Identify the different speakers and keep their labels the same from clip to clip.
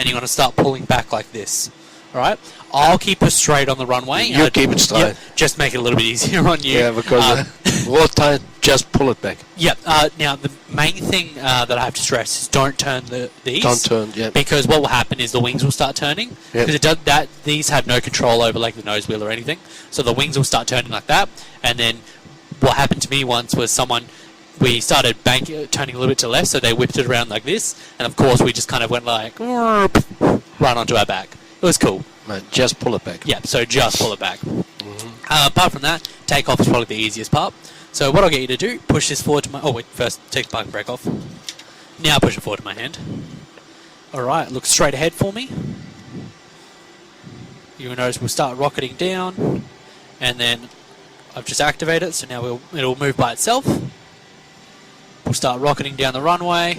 Speaker 1: and you're going to start pulling back like this. All right? I'll keep it straight on the runway.
Speaker 2: You keep it straight.
Speaker 1: Yeah, just make it a little bit easier on you.
Speaker 2: Yeah, because more time, just pull it back.
Speaker 1: Yeah. Now, the main thing that I have to stress is don't turn these.
Speaker 2: Don't turn, yeah.
Speaker 1: Because what will happen is the wings will start turning.
Speaker 2: Yep.
Speaker 1: Because these have no control over like the nose wheel or anything. So the wings will start turning like that. And then what happened to me once was we started turning a little bit to the left, so they whipped it around like this. And of course, we just kind of went like, right onto our back. It was cool.
Speaker 2: Mate, just pull it back.
Speaker 1: Yeah, so just pull it back. Apart from that, takeoff is probably the easiest part. So what I'll get you to do, push this forward to my... Oh, wait, first take the parking brake off. Now push it forward to my hand. Alright, look straight ahead for me. You'll notice we'll start rocketing down. And then I've just activated it, so now it'll move by itself. We'll start rocketing down the runway.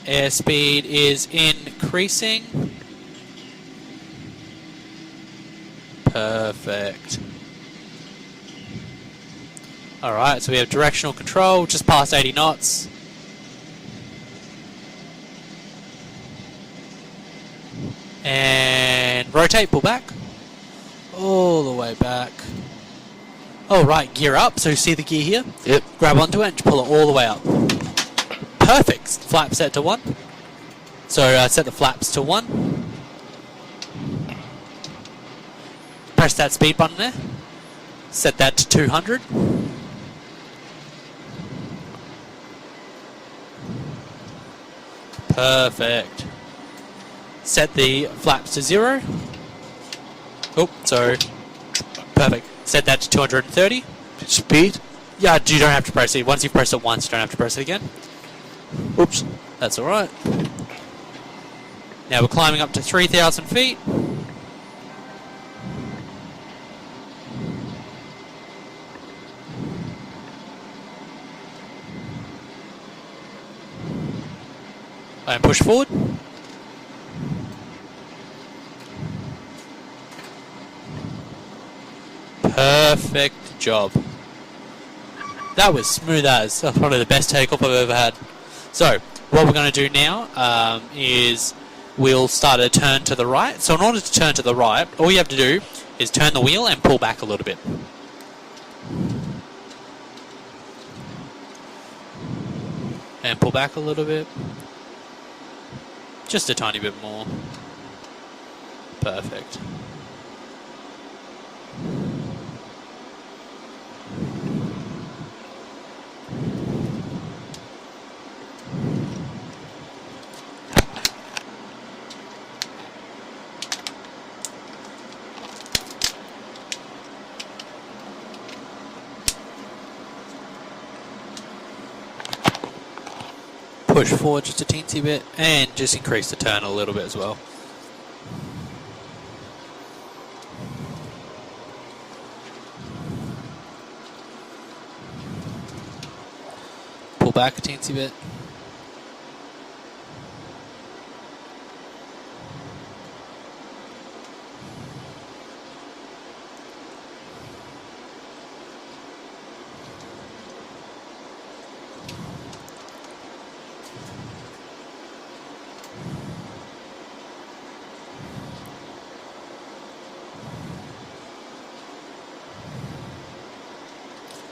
Speaker 1: Airspeed is increasing. Perfect. Alright, so we have directional control, just past 80 knots. And rotate, pull back. All the way back. Alright, gear up, so you see the gear here?
Speaker 2: Yep.
Speaker 1: Grab onto it and pull it all the way up. Perfect. Flap set to 1. So set the flaps to 1. Press that speed button there. Set that to 200. Perfect. Set the flaps to 0. Oh, sorry. Perfect. Set that to 230.
Speaker 2: Speed?
Speaker 1: Yeah, you don't have to press it. Once you've pressed it once, you don't have to press it again.
Speaker 2: Oops.
Speaker 1: That's alright. Now we're climbing up to 3,000 feet. And push forward. Perfect job. That was smooth as. That's probably the best takeoff I've ever had. So, what we're going to do now is we'll start a turn to the right. So in order to turn to the right, all you have to do is turn the wheel and pull back a little bit. And pull back a little bit. Just a tiny bit more. Perfect. Push forward just a teensy bit and just increase the turn a little bit as well. Pull back a teensy bit.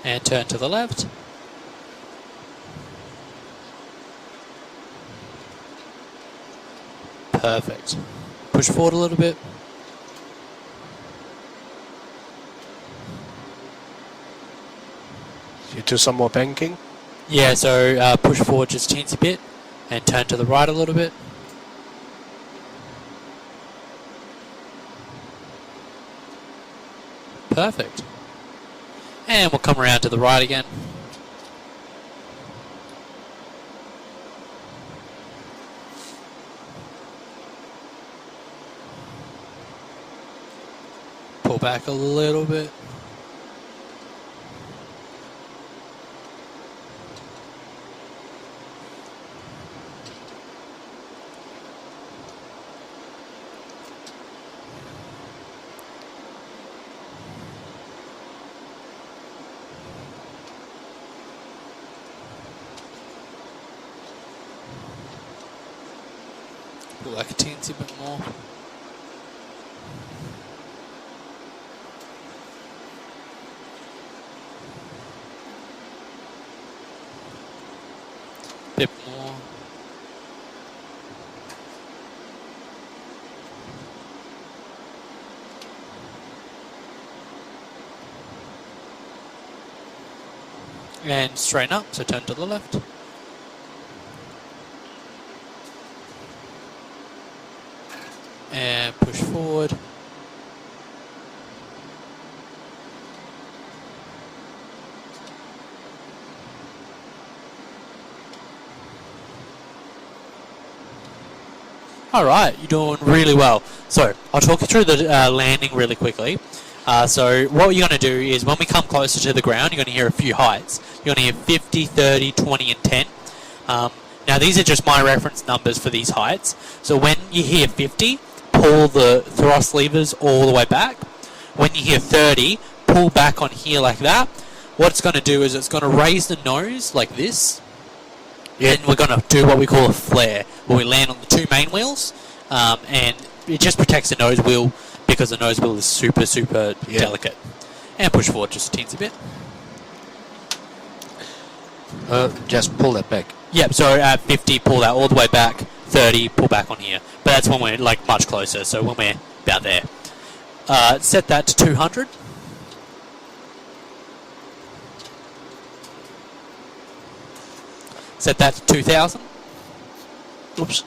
Speaker 1: And turn to the left. Perfect. Push forward a little bit.
Speaker 2: You do some more banking?
Speaker 1: Yeah, so push forward just a teensy bit and turn to the right a little bit. Perfect. And we'll come around to the right again. Pull back a little bit. Pull like a teensy bit more. Bit more. And straighten up, so turn to the left. And push forward. Alright, you're doing really well. So, I'll talk you through the landing really quickly. So, what you're going to do is when we come closer to the ground, you're going to hear a few heights. You're going to hear 50, 30, 20, and 10. Now, these are just my reference numbers for these heights. So, when you hear 50, pull the thrust levers all the way back. When you hear 30, pull back on here like that. What it's going to do is it's going to raise the nose like this. And we're going to do what we call a flare, where we land on the two main wheels, and it just protects the nose wheel because the nose wheel is super, super delicate. And push forward just a teensy bit.
Speaker 2: Just pull that back.
Speaker 1: Yep, so at 50, pull that all the way back. 30, pull back on here. But that's when we're like much closer, so when we're about there. Set that to 200. Set that to 2,000.
Speaker 2: Oops.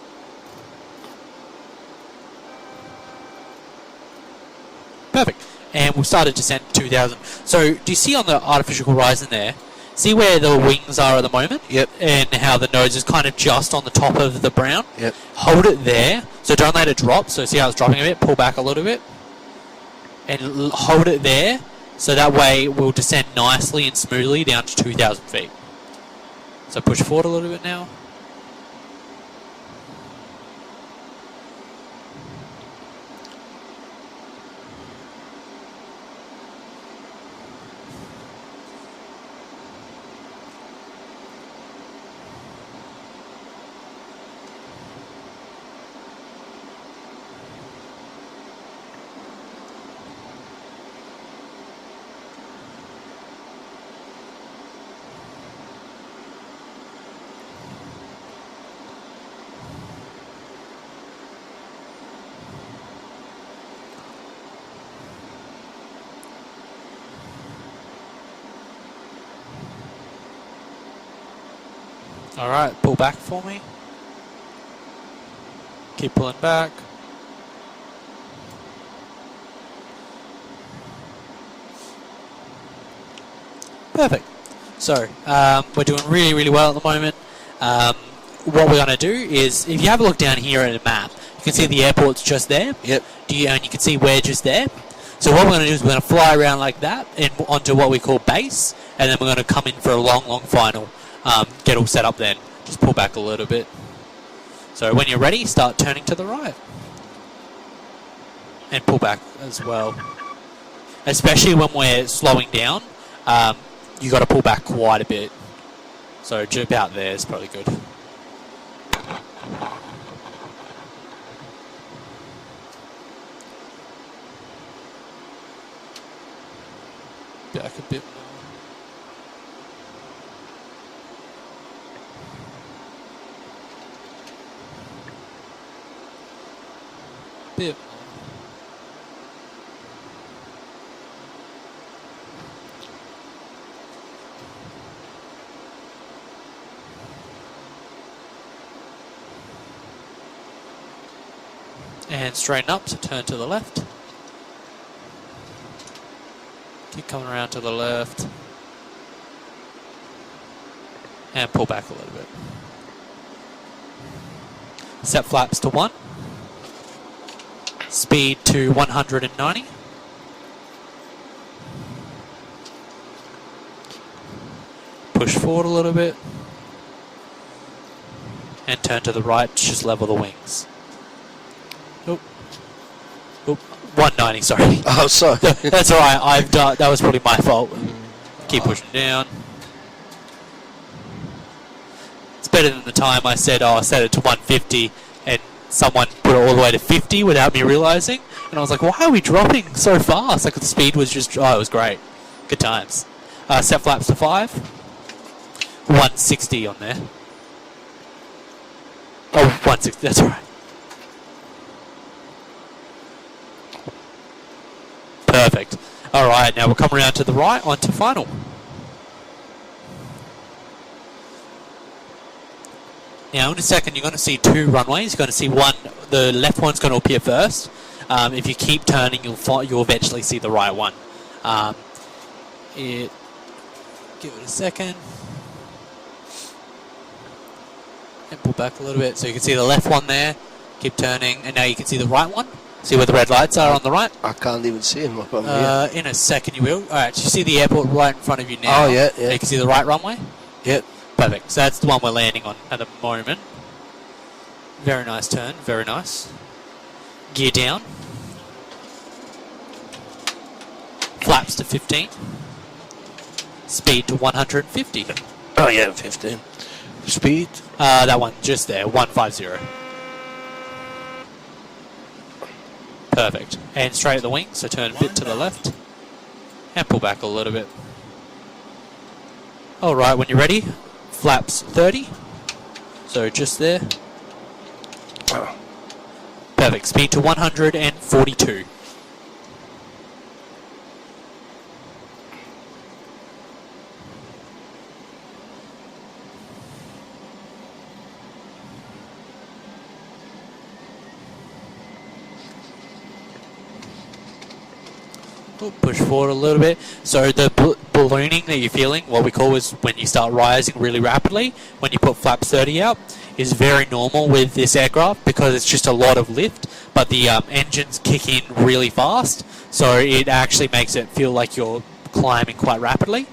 Speaker 1: Perfect. And we'll start to descend to 2,000. So, do you see on the artificial horizon there, see where the wings are at the moment?
Speaker 2: Yep.
Speaker 1: And how the nose is kind of just on the top of the brown?
Speaker 2: Yep.
Speaker 1: Hold it there. So don't let it drop. So see how it's dropping a bit? Pull back a little bit. And hold it there. So that way we'll descend nicely and smoothly down to 2,000 feet. So push forward a little bit now. Alright, pull back for me. Keep pulling back. Perfect. So, we're doing really, really well at the moment. What we're going to do is, if you have a look down here at a map, you can see the airport's just there.
Speaker 2: Yep.
Speaker 1: And you can see we're just there. So what we're going to do is we're going to fly around like that and onto what we call base, and then we're going to come in for a long, long final. Get all set up then. Just pull back a little bit. So when you're ready, start turning to the right. And pull back as well. Especially when we're slowing down, you got to pull back quite a bit. So about there is probably good. Back a bit more. Bit more. And straighten up, so turn to the left. Keep coming around to the left. And pull back a little bit. Set flaps to 1. Speed to 190. Push forward a little bit. And turn to the right, just level the wings. Oop. Oop. 190, sorry.
Speaker 2: Oh, sorry.
Speaker 1: That's alright, I've done, that was probably my fault. Keep pushing down. It's better than the time I said, oh, I set it to 150 and someone put it all the way to 50 without me realizing, and I was like, why are we dropping so fast? Like, the speed was just, it was great. Good times. Set flaps to 5. 160 on there. Oh, 160, that's alright. Perfect. Alright, now we'll come around to the right, onto final. Now in a second you're going to see 2 runways. You're going to see one, the left one's going to appear first. If you keep turning, you'll eventually see the right one. Give it a second. And pull back a little bit so you can see the left one there. Keep turning, and now you can see the right one. See where the red lights are on the right?
Speaker 2: I can't even see him up on here.
Speaker 1: In a second you will. Alright, so you see the airport right in front of you now.
Speaker 2: Oh, yeah.
Speaker 1: You can see the right runway?
Speaker 2: Yep.
Speaker 1: Perfect. So that's the one we're landing on at the moment. Very nice turn. Very nice. Gear down. Flaps to 15. Speed to 150.
Speaker 2: Oh, yeah, 15. Speed?
Speaker 1: That one just there. 150. Perfect. And straight at the wing, so turn a bit to the left. And pull back a little bit. Alright, when you're ready, flaps 30. So just there.
Speaker 2: Oh.
Speaker 1: Perfect. Speed to 142. Push forward a little bit. So the ballooning that you're feeling, what we call is when you start rising really rapidly, when you put flaps 30 out, is very normal with this aircraft because it's just a lot of lift, but the engines kick in really fast, so it actually makes it feel like you're climbing quite rapidly.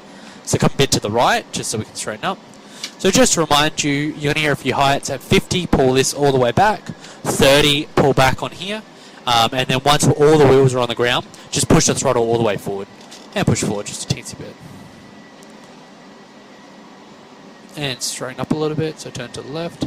Speaker 1: So come a bit to the right, just so we can straighten up. So just to remind you, you're going to hear a few heights. At 50, pull this all the way back. 30, pull back on here. And then once all the wheels are on the ground, just push the throttle all the way forward. And push forward just a teensy bit. And straighten up a little bit, so turn to the left.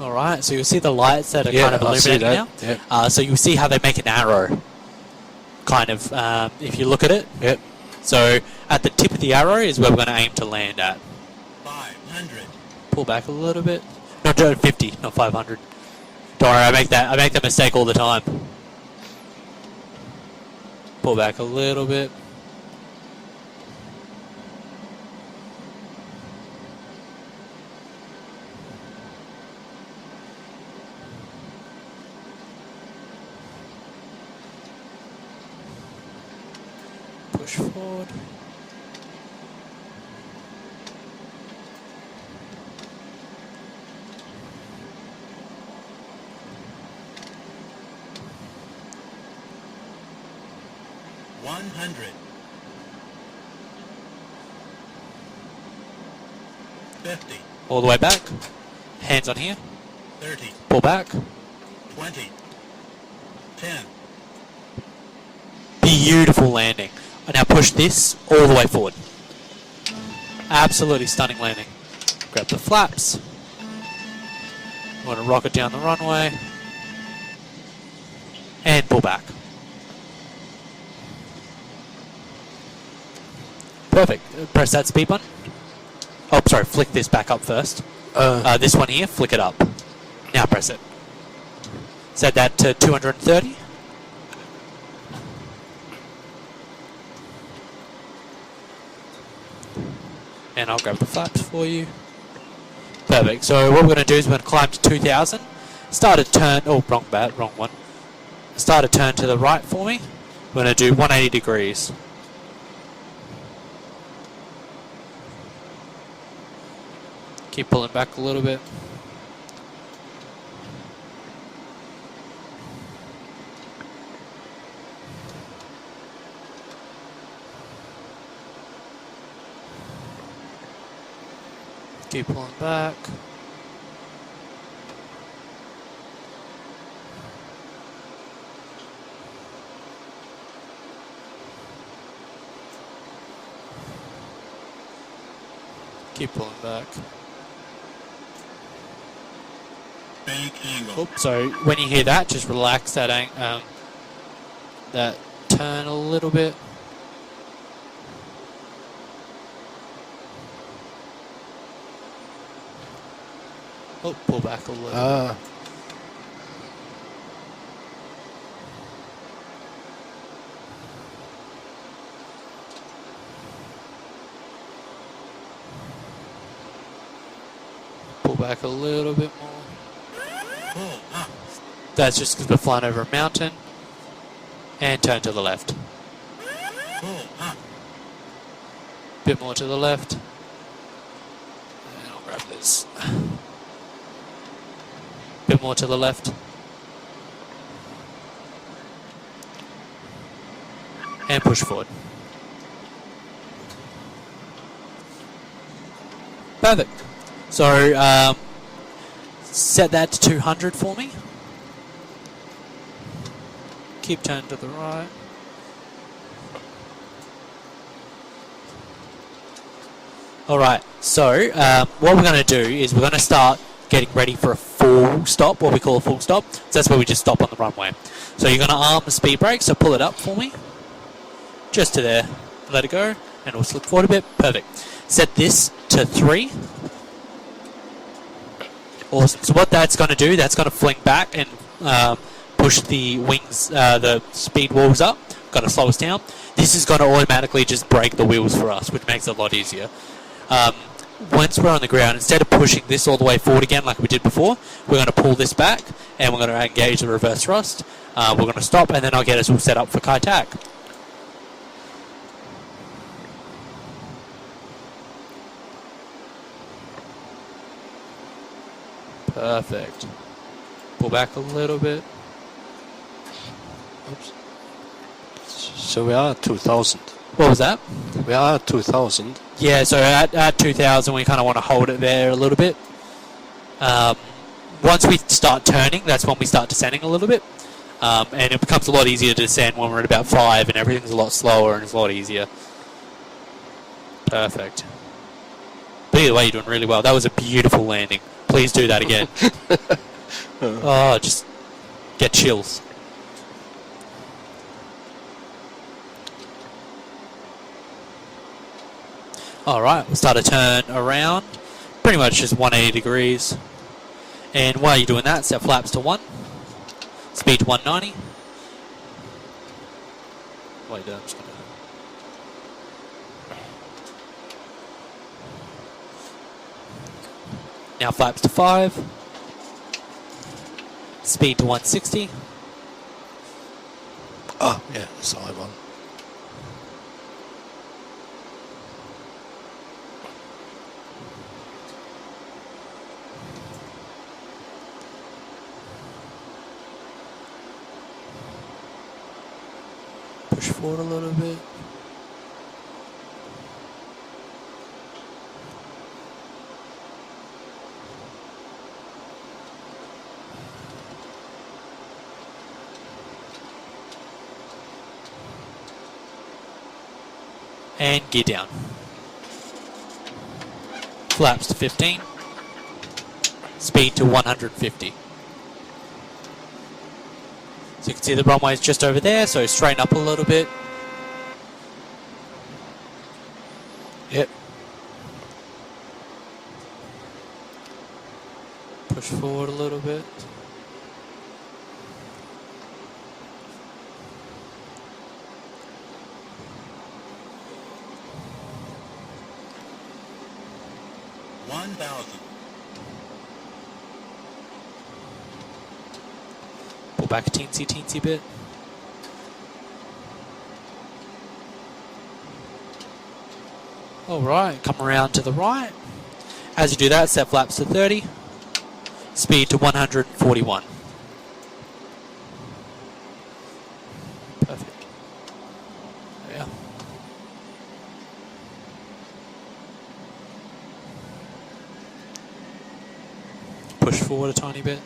Speaker 1: Alright, so you'll see the lights that are kind of illuminating now.
Speaker 2: Yep.
Speaker 1: So you'll see how they make an arrow. Kind of, if you look at it.
Speaker 2: Yep.
Speaker 1: So at the tip of the arrow is where we're going to aim to land at.
Speaker 3: 500.
Speaker 1: Pull back a little bit. No, 50, not 500. Don't worry, I make that mistake all the time. Pull back a little bit. Push forward.
Speaker 3: $100. 50.
Speaker 1: All the way back. Hands on here.
Speaker 3: 30.
Speaker 1: Pull back.
Speaker 3: 20. 10.
Speaker 1: Beautiful landing. Now push this all the way forward. Absolutely stunning landing. Grab the flaps. Want to rocket down the runway. And pull back. Perfect. Press that speed button. Oh, sorry. Flick this back up first. This one here, flick it up. Now press it. Set that to 230. And I'll grab the flaps for you. Perfect. So what we're going to do is we're going to climb to 2,000. Start a turn. Oh, wrong one. Start a turn to the right for me. We're going to do 180 degrees. Keep pulling back a little bit. Keep pulling back. Keep pulling back.
Speaker 3: Bank angle.
Speaker 1: Oops, so when you hear that, just relax that that turn a little bit. Oh, pull back a little.
Speaker 2: Ah.
Speaker 1: Pull back a little bit more.
Speaker 3: Pull up.
Speaker 1: That's just because we're flying over a mountain. And turn to the left.
Speaker 3: Pull up.
Speaker 1: Bit more to the left. And I'll grab this. Bit more to the left. And push forward. Perfect. So, set that to 200 for me. Keep turning to the right. Alright, so what we're going to do is we're going to start getting ready for a full stop, what we call a full stop. So that's where we just stop on the runway. So you're going to arm the speed brake, so pull it up for me. Just to there. Let it go, and we'll slip forward a bit. Perfect. Set this to 3. Awesome. So what that's going to do, that's going to fling back and push the wings, the speed walls up. Going to slow us down. This is going to automatically just brake the wheels for us, which makes it a lot easier. Once we're on the ground, instead of pushing this all the way forward again like we did before, we're going to pull this back and we're going to engage the reverse thrust. We're going to stop, and then I'll get us all set up for Kai Tak. Perfect. Pull back a little bit.
Speaker 2: Oops. So we are at 2,000.
Speaker 1: What was that?
Speaker 2: We are at 2,000.
Speaker 1: Yeah, so at 2,000 we kind of want to hold it there a little bit. Once we start turning, that's when we start descending a little bit. And it becomes a lot easier to descend when we're at about 5 and everything's a lot slower and it's a lot easier. Perfect. But either way, you're doing really well. That was a beautiful landing. Please do that again. Oh, just get chills. Alright, we'll start a turn around. Pretty much just 180 degrees. And while you're doing that, set flaps to 1. Speed to 190. Wait, I'm just gonna... Now flaps to 5. Speed to 160.
Speaker 2: Oh, yeah, side one.
Speaker 1: Push forward a little bit. And gear down. Flaps to 15. Speed to 150. So you can see the runway is just over there, so straighten up a little bit.
Speaker 2: Yep.
Speaker 1: Push forward a little bit. Pull back a teensy bit. Alright, come around to the right. As you do that, set flaps to 30. Speed to 141. Perfect. There we are. push forward a tiny bit.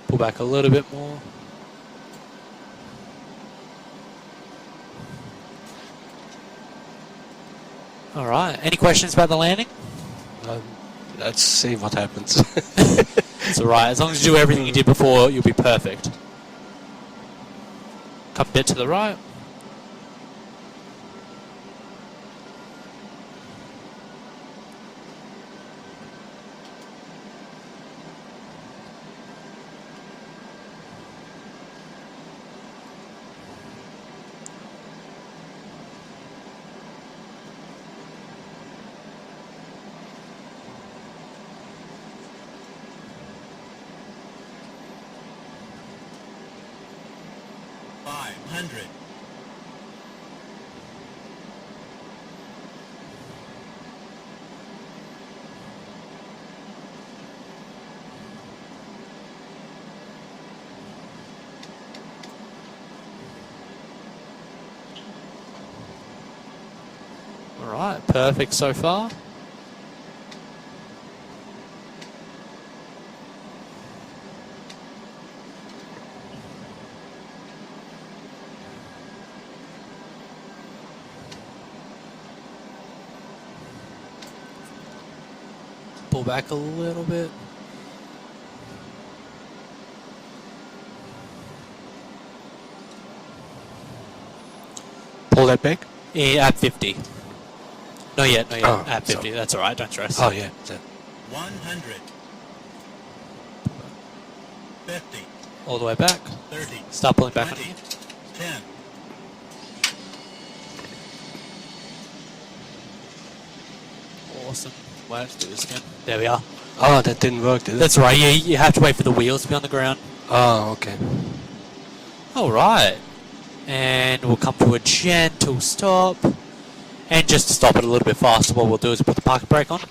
Speaker 1: Pull back a little bit more. All right. Any questions about the landing?
Speaker 2: Let's see what happens.
Speaker 1: It's all right. As long as you do everything you did before, you'll be perfect. Come a bit to the right.
Speaker 3: $500.
Speaker 1: All right. Perfect so far. Pull back a little bit.
Speaker 2: Pull that back.
Speaker 1: Yeah, at 50. Not yet, not yet.
Speaker 2: Oh,
Speaker 1: At 50.
Speaker 2: sorry.
Speaker 1: That's all right. Don't stress.
Speaker 2: Oh yeah. That.
Speaker 3: 100. 50.
Speaker 1: All the way back.
Speaker 3: 30.
Speaker 1: Start pulling back on
Speaker 3: 20.
Speaker 1: you.
Speaker 3: 10.
Speaker 1: Awesome. Well, let's do this again. There we are.
Speaker 2: Oh, that didn't work, did it?
Speaker 1: That's right. You have to wait for the wheels to be on the ground.
Speaker 2: Oh, okay.
Speaker 1: All right. And we'll come to a gentle stop. And just to stop it a little bit faster, what we'll do is put the parking brake on.